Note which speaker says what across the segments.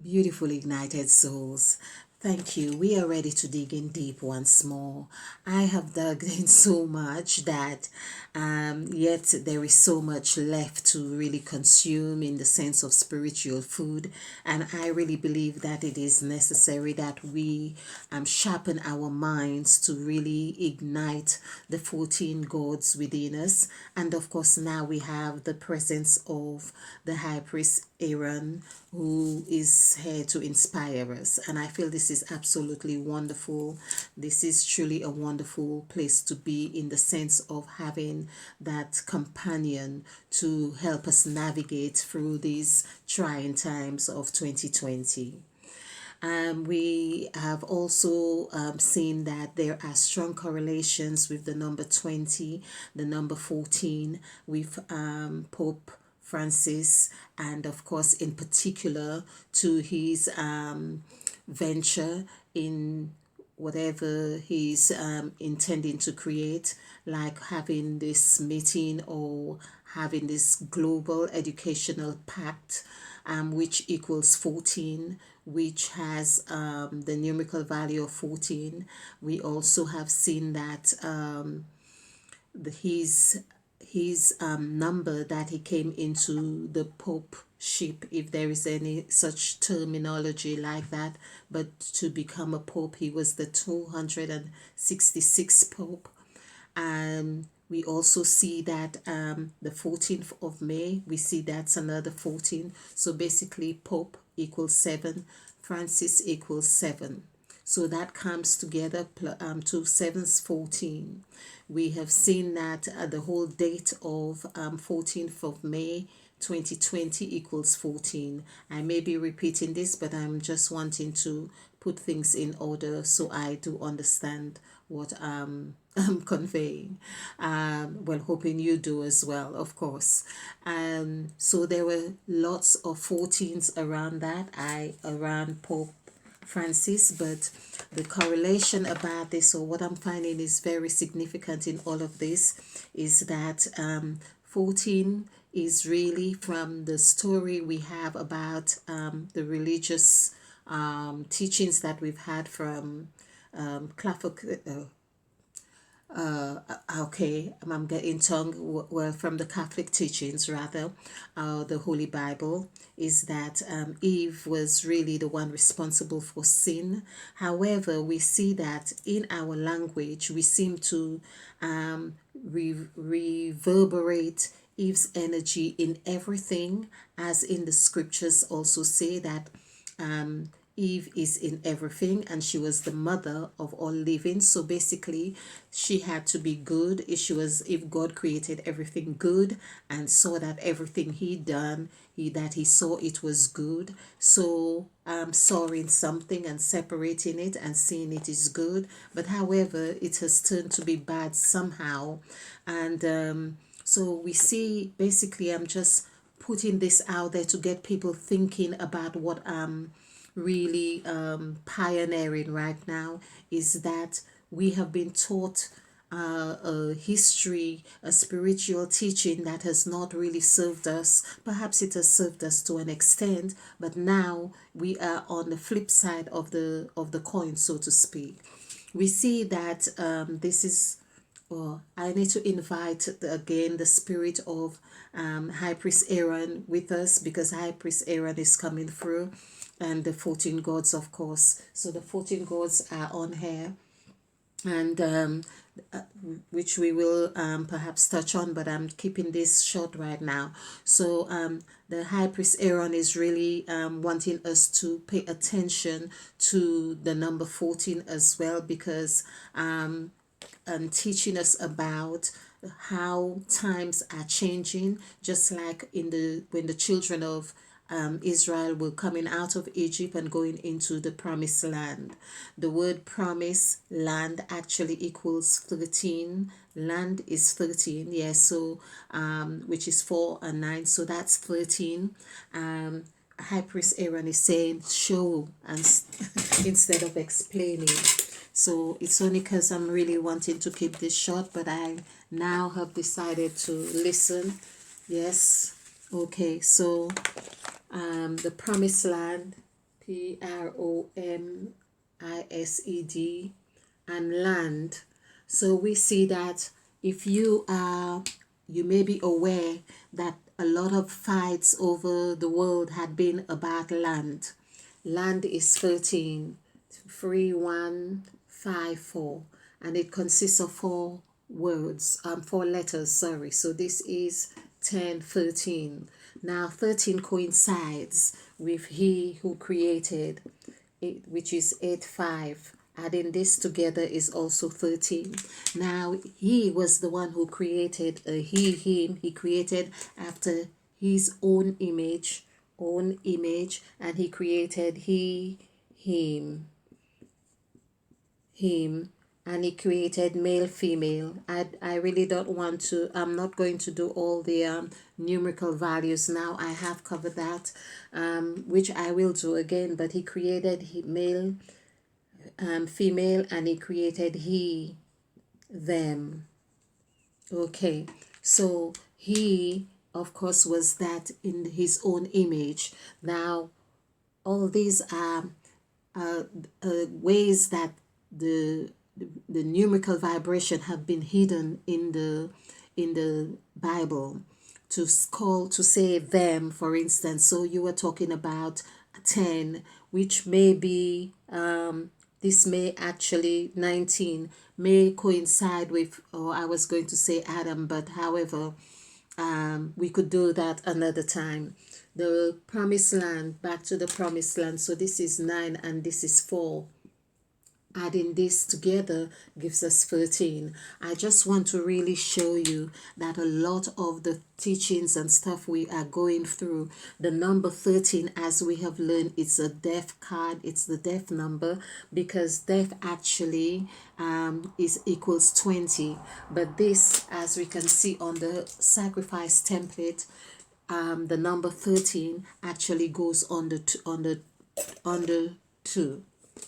Speaker 1: Beautiful ignited souls. Thank you. We are ready to dig in deep once more. I have dug in so much that yet there is so much left to really consume in the sense of spiritual food. And I really believe that it is necessary that we sharpen our minds to really ignite the 14 gods within us. And of course, now we have the presence of the high priest Aaron, who is here to inspire us. And I feel this is absolutely wonderful. This is truly a wonderful place to be, in the sense of having that companion to help us navigate through these trying times of 2020. We have also seen that there are strong correlations with the number 20, the number 14, with Pope Francis, and of course, in particular, to his venture in whatever he's intending to create, like having this meeting or having this global educational pact, which equals 14, which has the numerical value of 14. We also have seen that his number that he came into the Pope ship, if there is any such terminology like that, but to become a pope, he was the 266th pope. We also see that the 14th of May, we see that's another 14. So basically, Pope equals 7, Francis equals 7. So that comes together to 7's 14. We have seen that the whole date of 14th of May 2020 equals 14. I may be repeating this, but I'm just wanting to put things in order so I do understand what I'm conveying. Well, hoping you do as well, of course. So there were lots of 14s around that, around Pope Francis, but the correlation about this, or what I'm finding is very significant in all of this, is that 14 is really from the story we have about the religious teachings that we've had from okay, I'm getting tongue, well, from the Catholic teachings rather, the Holy Bible, is that Eve was really the one responsible for sin. However, we see that in our language, we seem to reverberate Eve's energy in everything, as in the scriptures also say that Eve is in everything, and she was the mother of all living. So basically, she had to be good. If God created everything good and saw that everything he done, he saw it was good. So sawing something and separating it and seeing it is good. But however, it has turned to be bad somehow, and so we see, basically, I'm just putting this out there to get people thinking about what really pioneering right now, is that we have been taught a history, a spiritual teaching that has not really served us. Perhaps it has served us to an extent, but now we are on the flip side of the coin, so to speak. We see that this is, well, I need to invite again the spirit of High Priest Aaron with us, because High Priest Aaron is coming through, and the 14 gods, of course. So the 14 gods are on here, and which we will perhaps touch on, but I'm keeping this short right now. So the High Priest Aaron is really wanting us to pay attention to the number 14 as well, because and teaching us about how times are changing, just like when the children of Israel were coming out of Egypt and going into the promised land. The word promise land actually equals 13. Land is 13, yes, so which is 4 and 9, so that's 13. High Priest Aaron is saying show and instead of explaining. So it's only because I'm really wanting to keep this short, but I now have decided to listen. Yes. Okay, so the promised land, Promised, and land. So we see that if you may be aware that a lot of fights over the world had been about land. Land is 13, 3, 1, 5, 4, and it consists of four letters, sorry. So this is 10, 13. Now 13 coincides with he who created it, which is 8, 5. Adding this together is also 13. Now he was the one who created him. He created after his own image, and he created him, him, and he created male, female. I really don't want to, I'm not going to do all the numerical values now. I have covered that, which I will do again. But he created male, female, and he created them. Okay, so he, of course, was that in his own image. Now, all these are ways that the the numerical vibration have been hidden in the Bible. To say them, for instance. So you were talking about 10, which may be this may actually 19 may coincide with, or I was going to say Adam, but however, we could do that another time. The promised land, back to the promised land. So this is 9 and this is 4. Adding this together gives us 13. I just want to really show you that a lot of the teachings and stuff we are going through, the number 13, as we have learned, it's a death card. It's the death number, because death actually is equals 20. But this, as we can see on the sacrifice template, the number 13 actually goes on the 2.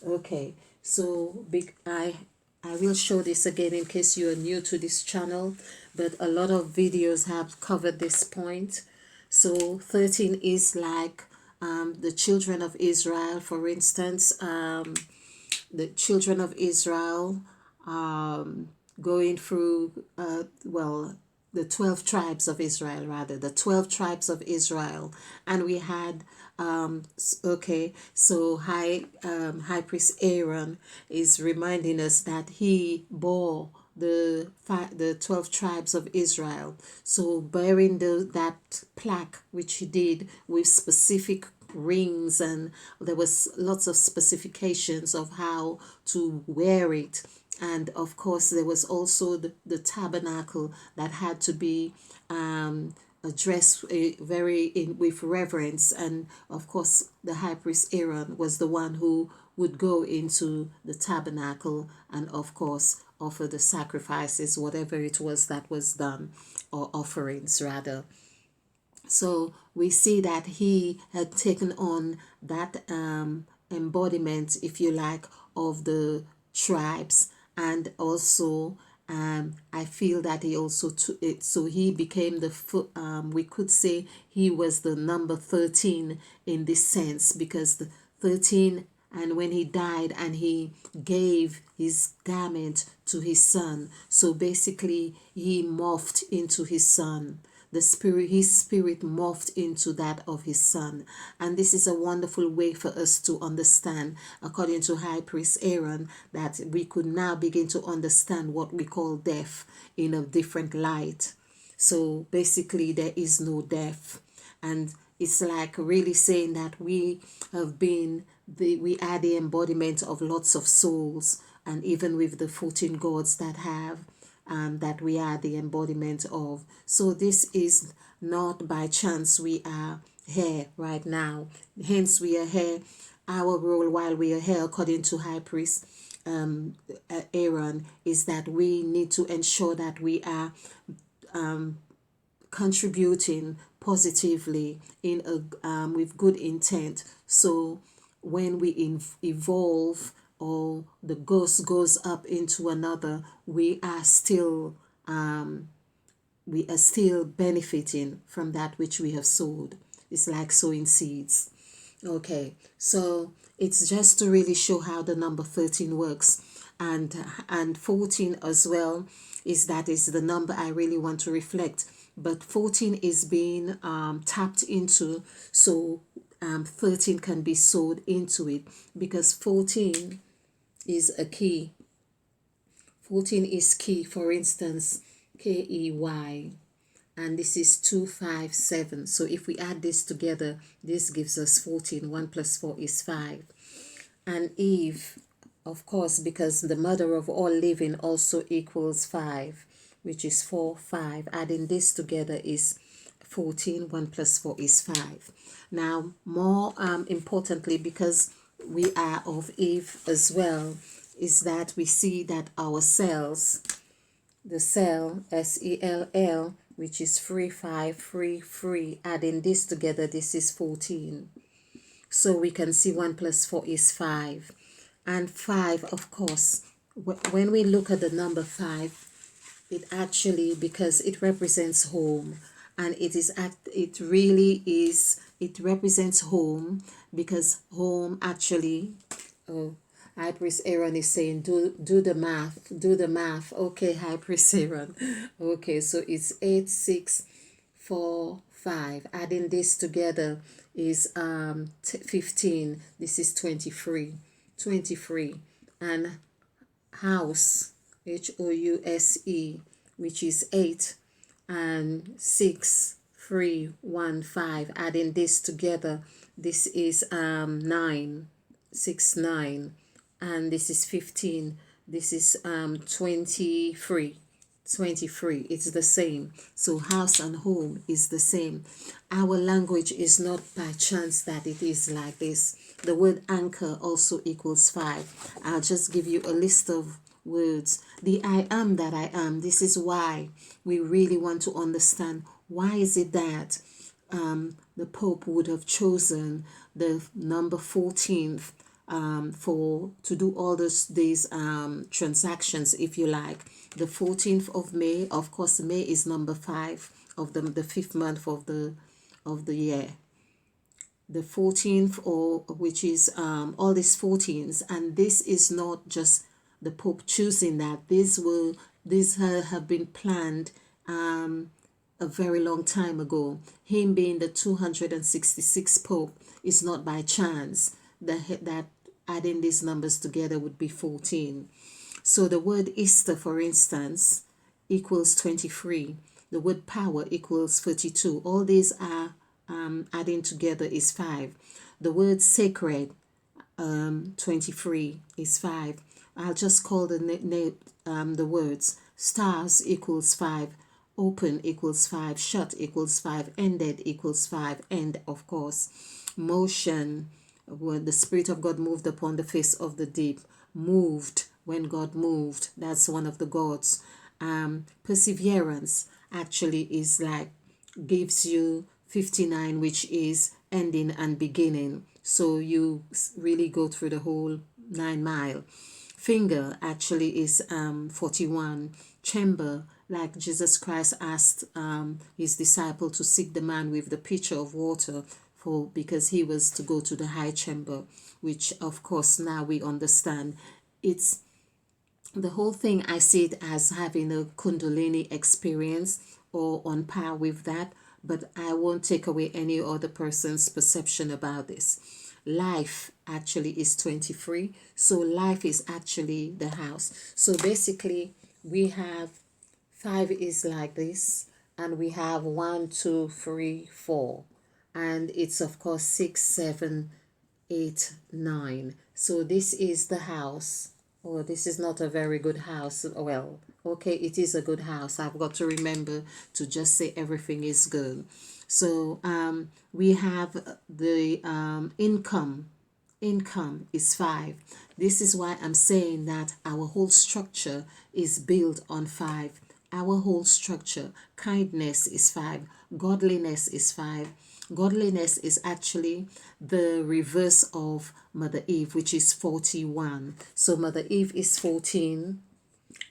Speaker 1: Okay, so I will show this again in case you are new to this channel, but a lot of videos have covered this point. So 13 is like the children of Israel, for instance, the children of Israel going through the 12 tribes of Israel, rather, the 12 tribes of Israel. And we had so high priest Aaron is reminding us that he bore the 12 tribes of Israel. So bearing that plaque, which he did with specific rings, and there was lots of specifications of how to wear it. And of course there was also the tabernacle that had to be addressed with reverence. And of course the high priest Aaron was the one who would go into the tabernacle and of course offer the sacrifices, whatever it was that was done, or offerings rather. So we see that he had taken on that embodiment, if you like, of the tribes. And also I feel that he also so he became we could say he was the number 13 in this sense, because the 13, and when he died and he gave his garment to his son, so basically he morphed into his son. His spirit morphed into that of his son. And this is a wonderful way for us to understand, according to high priest Aaron, that we could now begin to understand what we call death in a different light. So basically there is no death. And it's like really saying that we are the embodiment of lots of souls, and even with the 14 gods that we are the embodiment of. So this is not by chance we are here right now. Hence we are here. Our role while we are here, according to high priest Aaron, is that we need to ensure that we are contributing positively in with good intent. So when we evolve, or the ghost goes up into another, we are still benefiting from that which we have sowed. It's like sowing seeds. Okay, so it's just to really show how the number 13 works, and 14 as well, is the number I really want to reflect. But 14 is being tapped into, so 13 can be sold into it, because 14 is a key. 14 is key. For instance, KEY, and this is 257. So if we add this together, this gives us 14. 1 plus 4 is 5. And Eve, of course, because the mother of all living also equals 5, which is 4, 5. Adding this together is 14. 1 plus 4 is 5. Now, more importantly, because we are of Eve as well, is that we see that our cells, the cell SELL, which is 3, 5, 3, 3, adding this together, this is 14. So we can see 1 plus 4 is 5. And 5, of course, when we look at the number 5, it actually, because it represents home, and it represents home, because home actually, oh, High Priest Aaron is saying, do the math. Okay, High Priest Aaron. Okay, so it's 8, 6, 4, 5. Adding this together is 15. This is 23. 23. And house, HOUSE, which is 8, and 6, 3, 1, 5. Adding this together, this is 9, 6, 9, and this is 15. This is 23. 23, it's the same. So house and home is the same. Our language is not by chance that it is like this. The word anchor also equals 5. I'll just give you a list of words. The I am that I am. This is why we really want to understand, why is it that the Pope would have chosen the number 14th for to do all these transactions, if you like. The 14th of May, of course, May is number 5 of the fifth month of the year. The 14th, or which is all these 14s, and this is not just the Pope choosing that. These have been planned a very long time ago. Him being the 266th Pope is not by chance that adding these numbers together would be 14. So the word Easter, for instance, equals 23. The word power equals 32. All these are adding together is 5. The word sacred, 23 is 5. I'll just call the words. Stars equals 5. Open equals 5. Shut equals 5. Ended equals 5. And of course, motion, when the Spirit of God moved upon the face of the deep. Moved, when God moved. That's one of the gods. Perseverance actually is like, gives you 59, which is ending and beginning. So you really go through the whole 9 mile. Finger actually is 41. Chamber, like Jesus Christ asked his disciple to seek the man with the pitcher of water, because he was to go to the high chamber, which of course now we understand. It's the whole thing, I see it as having a Kundalini experience or on par with that, but I won't take away any other person's perception about this. Life actually is 23, so life is actually the house. So basically, we have 5 is like this, and we have 1, 2, 3, 4, and it's of course 6, 7, 8, 9. So this is the house. Oh, this is not a very good house. Well, okay, it is a good house. I've got to remember to just say everything is good. So we have the income. Income is 5. This is why I'm saying that our whole structure is built on 5. Our whole structure. Kindness is 5. Godliness is 5. Godliness is actually the reverse of Mother Eve, which is 41. So Mother Eve is 14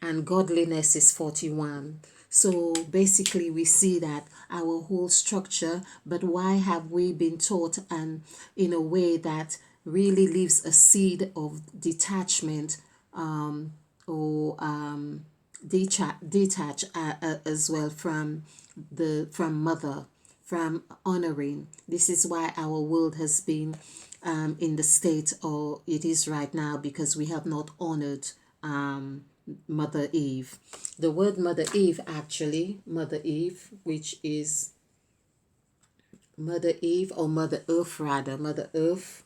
Speaker 1: and godliness is 41. So basically we see that our whole structure, but why have we been taught and in a way that really leaves a seed of detachment, or detach as well from mother, from honoring. This is why our world has been in the state or it is right now, because we have not honored Mother Eve. The word Mother Eve, actually, Mother Eve, which is Mother Eve, or Mother Earth rather, Mother Earth,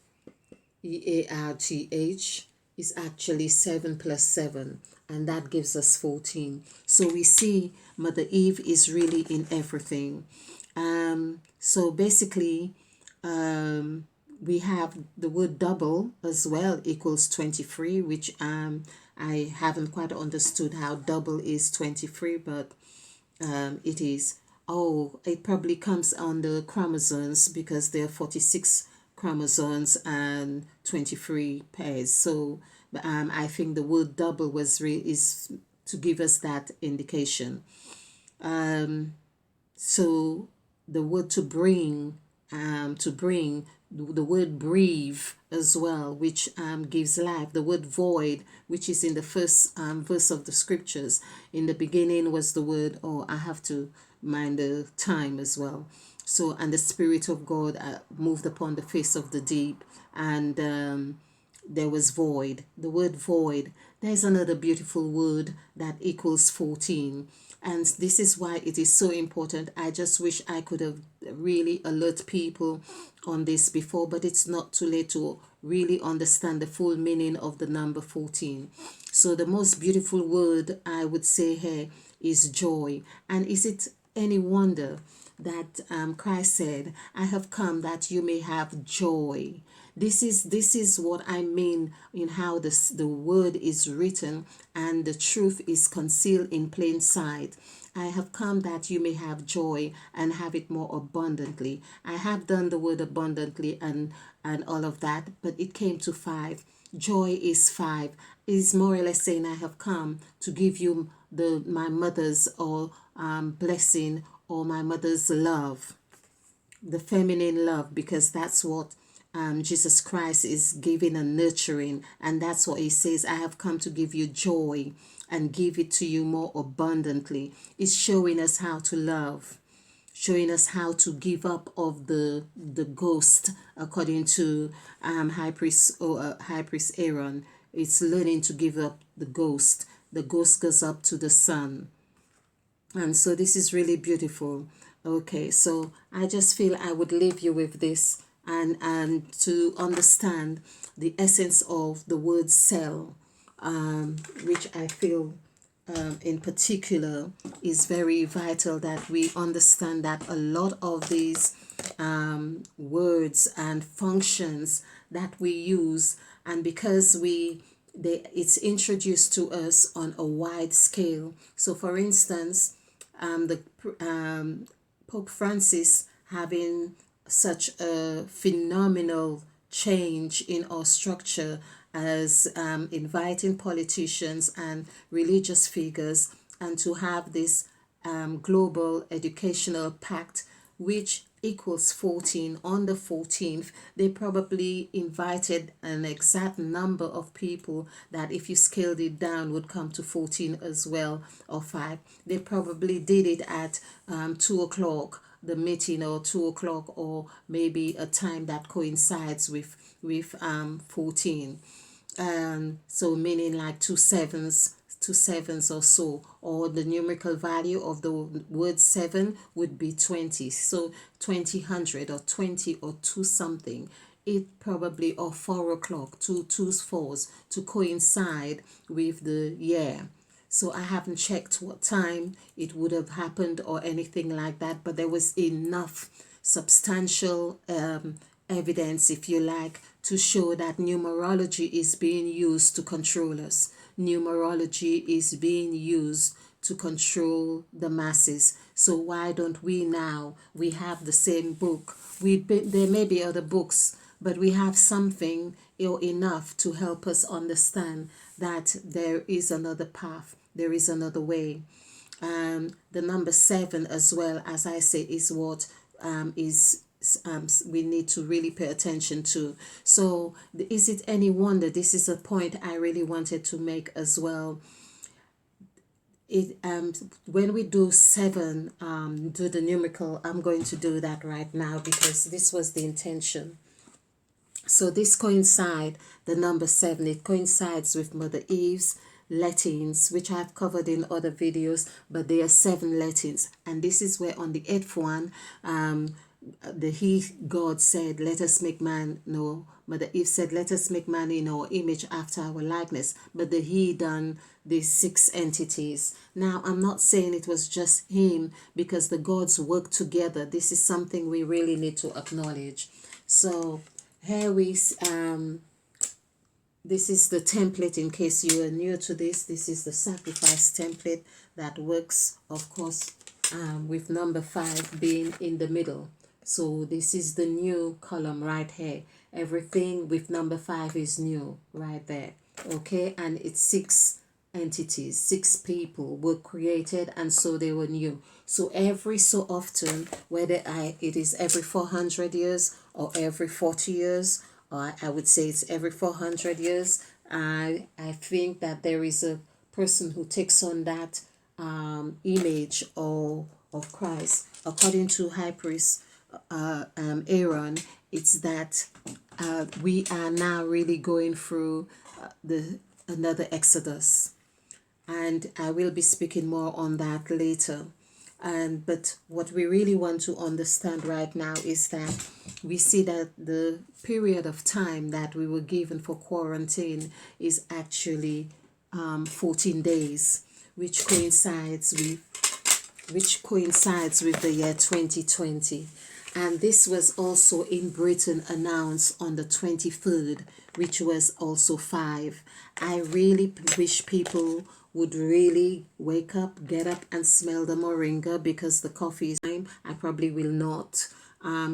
Speaker 1: EARTH, is actually 7 plus 7, and that gives us 14. So we see Mother Eve is really in everything. So basically, we have the word double as well equals 23, which I haven't quite understood how double is 23, but it is. Oh, it probably comes on the chromosomes, because there are 46 chromosomes and 23 pairs. So I think the word double is to give us that indication. So the word to bring, the word breathe as well, which gives life. The word void, which is in the first verse of the scriptures. In the beginning was the word, oh, I have to mind the time as well. So, and the Spirit of God moved upon the face of the deep, and there was void. The word void, there's another beautiful word that equals 14. And this is why it is so important. I just wish I could have really alert people on this before, but it's not too late to really understand the full meaning of the number 14. So the most beautiful word I would say here is joy. And is it any wonder that Christ said, I have come that you may have joy. This is what I mean in how the word is written, and the truth is concealed in plain sight. I have come that you may have joy and have it more abundantly. I have done the word abundantly and all of that, but it came to 5. Joy is 5. Is more or less saying I have come to give you my mother's or blessing, or my mother's love, the feminine love, because that's what Jesus Christ is giving and nurturing, and that's what he says, I have come to give you joy and give it to you more abundantly. It's showing us how to love, showing us how to give up of the ghost, according to High Priest Aaron. It's learning to give up the ghost. The ghost goes up to the sun. And so this is really beautiful. Okay, so I just feel I would leave you with this, and to understand the essence of the word cell, which I feel in particular is very vital, that we understand that a lot of these words and functions that we use, and because it's introduced to us on a wide scale. So for instance, the Pope Francis having such a phenomenal change in our structure, as inviting politicians and religious figures, and to have this global educational pact, which equals 14. On the 14th, they probably invited an exact number of people that, if you scaled it down, would come to 14 as well, or 5. They probably did it at 2 o'clock, the meeting, or 2 o'clock, or maybe a time that coincides with 14. So meaning like 2 sevens or so, or the numerical value of the word 7 would be 20. So 2000 or 20 or 2 something. It probably, or 4 o'clock, 2 4s to coincide with the year. So I haven't checked what time it would have happened or anything like that, but there was enough substantial evidence, if you like, to show that numerology is being used to control us. Numerology is being used to control the masses. So why don't we now? We have the same book. There may be other books, but we have something or enough to help us understand that there is another path, there is another way. The number 7 as well, as I say, is what is we need to really pay attention to. So is it any wonder, this is a point I really wanted to make as well. It when we do 7, do the numerical, I'm going to do that right now because this was the intention. So this coincides, the number 7, it coincides with Mother Eve's Latins, which I've covered in other videos, but there are 7 Latins. And this is where on the 8th one, the he God said, let us make man. No, Mother Eve said, let us make man in our image after our likeness. But the he done these 6 entities. Now, I'm not saying it was just him, because the gods work together. This is something we really need to acknowledge. So here this is the template. In case you are new to this is the sacrifice template that works, of course, with number 5 being in the middle. So this is the new column right here. Everything with number 5 is new right there. Okay, and it's 6 entities, 6 people were created, and so they were new. So every so often, whether it is every 400 years or every 40 years, or I would say it's every 400 years, I think that there is a person who takes on that image of Christ. According to High Priest Aaron, it's that we are now really going through another Exodus, and I will be speaking more on that later. But what we really want to understand right now is that we see that the period of time that we were given for quarantine is actually 14 days, which coincides with the year 2020. And this was also in Britain announced on the 23rd, which was also 5. I really wish people would really wake up, get up and smell the moringa, because the coffee is time. I probably will not,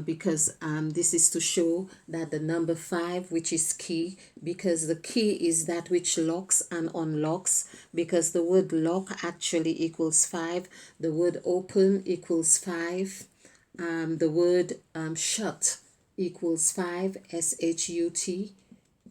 Speaker 1: because this is to show that the number 5, which is key, because the key is that which locks and unlocks, because the word lock actually equals 5, the word open equals 5, the word shut equals 5, shut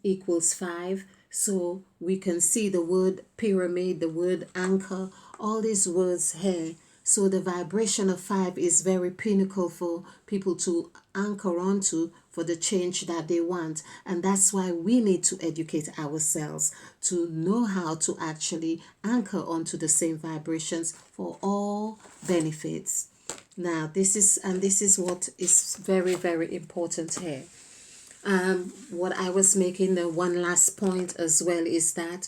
Speaker 1: equals 5. So we can see the word pyramid, the word anchor, all these words here. So the vibration of 5 is very pinnacle for people to anchor onto for the change that they want. And that's why we need to educate ourselves to know how to actually anchor onto the same vibrations for all benefits. Now, this is what is very, very important here. What I was making, the one last point as well, is that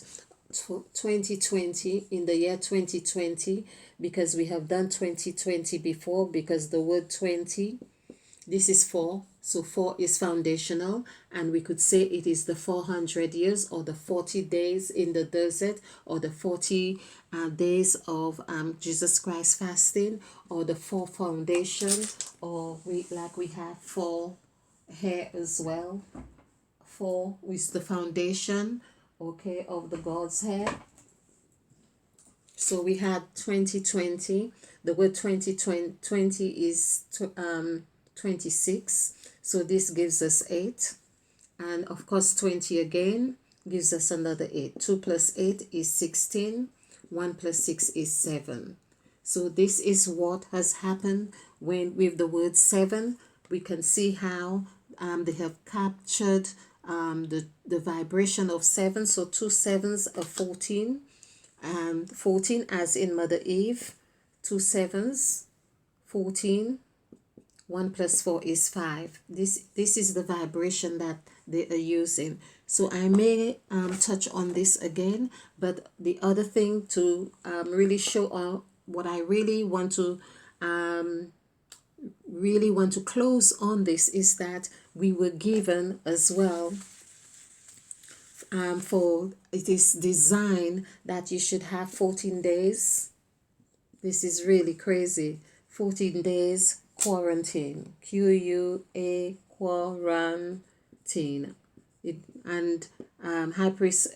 Speaker 1: 2020, in the year 2020, because we have done 2020 before, because the word 20, this is 4, so 4 is foundational, and we could say it is the 400 years or the 40 days in the desert, or the 40 days of Jesus Christ fasting, or the 4 foundation, or we have 4 here as well. 4 is the foundation, okay, of the God's hair. So we had 2020. The word 2020 is 26. So this gives us 8. And of course 20 again gives us another 8. 2 plus 8 is 16. 1 plus 6 is 7. So this is what has happened when with the word 7. We can see how they have captured the vibration of 7. So 2 sevens are 14. 14 as in Mother Eve. 2 sevens, 14. 1 plus 4 is 5. This is the vibration that they are using. So I may touch on this again, but the other thing to really show what I really want to close on this is that we were given as well for it is designed that you should have 14 days. This is really crazy. 14 days quarantine, QUA quarantine. And High Priest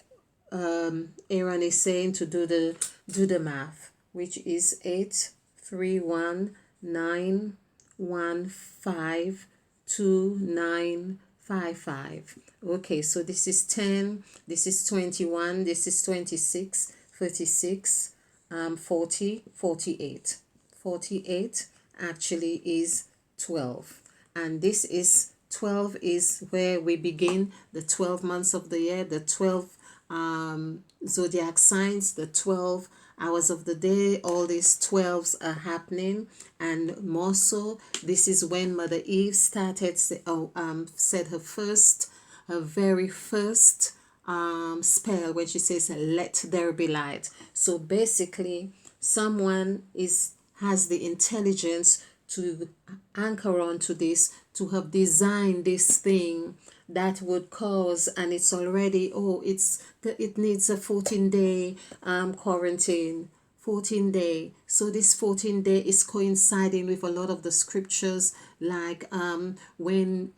Speaker 1: Aaron is saying to do the math. which is 831915295. Okay, so this is 10, this is 21, this is 26, 36, 40, 48. 48 actually is 12. And this is 12 is where we begin the 12 months of the year, the 12 zodiac signs, the 12 hours of the day. All these 12s are happening, and more so this is when Mother Eve started said her very first spell, when she says let there be light. So basically someone has the intelligence to anchor onto this, to have designed this thing that would cause, and it's already, it needs a 14-day quarantine. 14-day. So this 14-day is coinciding with a lot of the scriptures, like when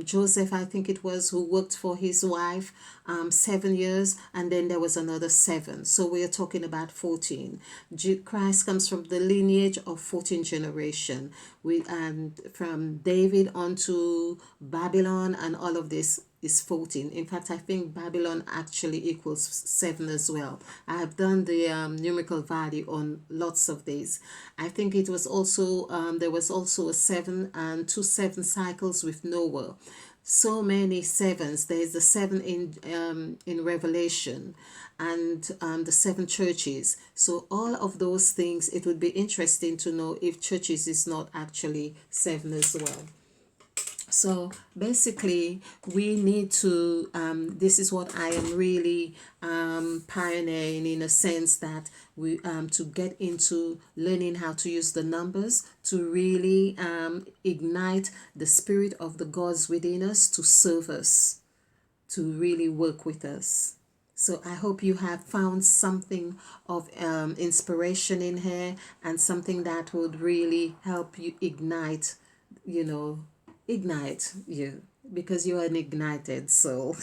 Speaker 1: Joseph, I think it was, who worked for his wife 7 years, and then there was another 7. So we are talking about 14. Christ comes from the lineage of 14 generation. From David on to Babylon, and all of this is 14. In fact, I think Babylon actually equals 7 as well. I have done the numerical value on lots of these. I think it was also there was also a 7 and 2 7 cycles with Noah. So many 7s. There is the 7 in Revelation, and the 7 churches. So all of those things, it would be interesting to know if churches is not actually 7 as well. So basically, we need to, this is what I am really pioneering, in a sense that we to get into learning how to use the numbers to really ignite the spirit of the gods within us to serve us, to really work with us. So I hope you have found something of inspiration in here, and something that would really help you ignite, ignite you, because you're an ignited soul.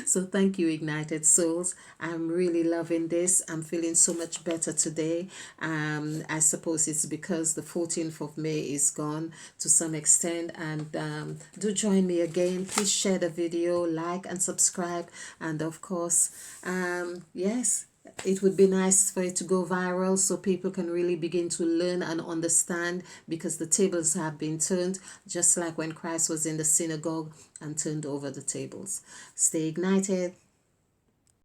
Speaker 1: So thank you, ignited souls. I'm really loving this. I'm feeling so much better today. I suppose it's because the 14th of May is gone to some extent. And do join me again. Please share the video, like and subscribe. And of course, yes, it would be nice for it to go viral so people can really begin to learn and understand, because the tables have been turned, just like when Christ was in the synagogue and turned over the tables. Stay ignited.